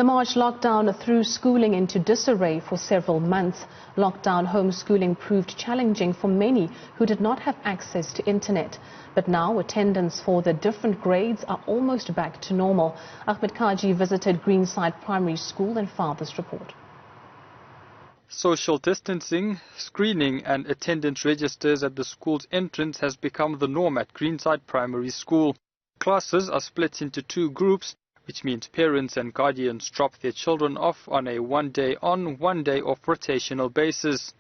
The March lockdown threw schooling into disarray for several months. Lockdown homeschooling proved challenging for many who did not have access to internet. But now attendance for the different grades are almost back to normal. Ahmed Kajee visited Greenside Primary School and filed this report. Social distancing, screening and attendance registers at the school's entrance has become the norm at Greenside Primary School. Classes are split into two groups, which means parents and guardians drop their children off on a one-day on, one-day off rotational basis.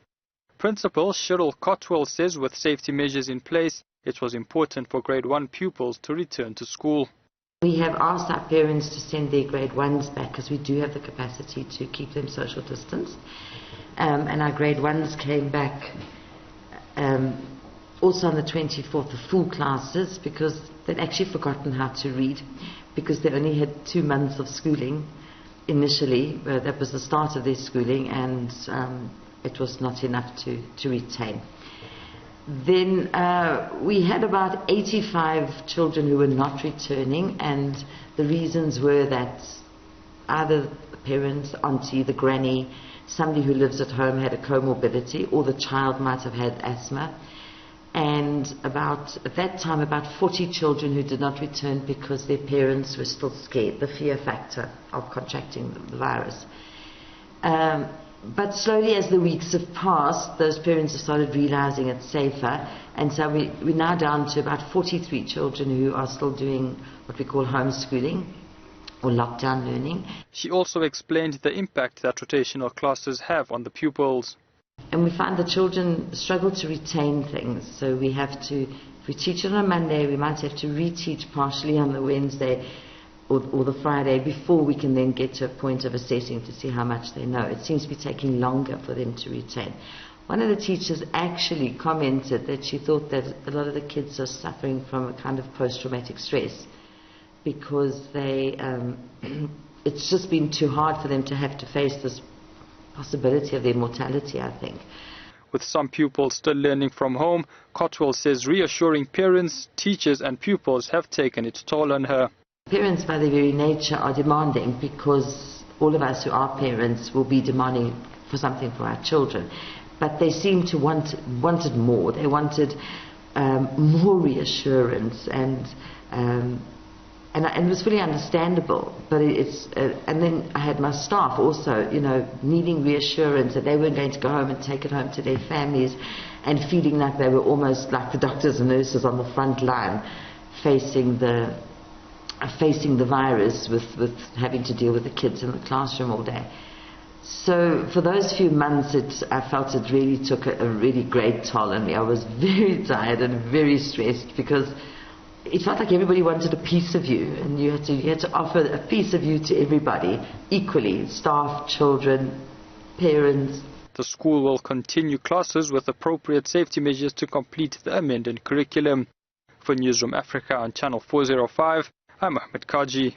Principal Cheryl Cotwell says with safety measures in place, it was important for grade 1 pupils to return to school. We have asked our parents to send their grade 1s back because we do have the capacity to keep them social distanced. And our grade 1s came back also on the 24th, the full classes, because they'd actually forgotten how to read, because they only had 2 months of schooling initially. That was the start of their schooling, and it was not enough to retain. Then we had about 85 children who were not returning, and the reasons were that either the parents, auntie, the granny, somebody who lives at home had a comorbidity, or the child might have had asthma. And at that time, about 40 children who did not return because their parents were still scared, the fear factor of contracting the virus. But slowly as the weeks have passed, those parents have started realizing it's safer, and so we're now down to about 43 children who are still doing what we call homeschooling or lockdown learning. She also explained the impact that rotational classes have on the pupils. And we find the children struggle to retain things, so we have to, if we teach it on a Monday, we might have to reteach partially on the Wednesday or the Friday before we can then get to a point of assessing to see how much they know. It seems to be taking longer for them to retain. One of the teachers actually commented that she thought that a lot of the kids are suffering from a kind of post-traumatic stress, because it's just been too hard for them to have to face this possibility of their mortality, I think. With some pupils still learning from home, Cotwell says reassuring parents, teachers and pupils have taken its toll on her. Parents by their very nature are demanding, because all of us who are parents will be demanding for something for our children. But they seem to wanted more. They wanted more reassurance, and it was fully understandable. But and then I had my staff also, needing reassurance that they weren't going to go home and take it home to their families, and feeling like they were almost like the doctors and nurses on the front line, facing the virus with having to deal with the kids in the classroom all day. So for those few months, I felt it really took a really great toll on me. I was very tired and very stressed, because it felt like everybody wanted a piece of you, and you had to offer a piece of you to everybody equally, staff, children, parents. The school will continue classes with appropriate safety measures to complete the amended curriculum. For Newsroom Africa on Channel 405, I'm Ahmed Kajee.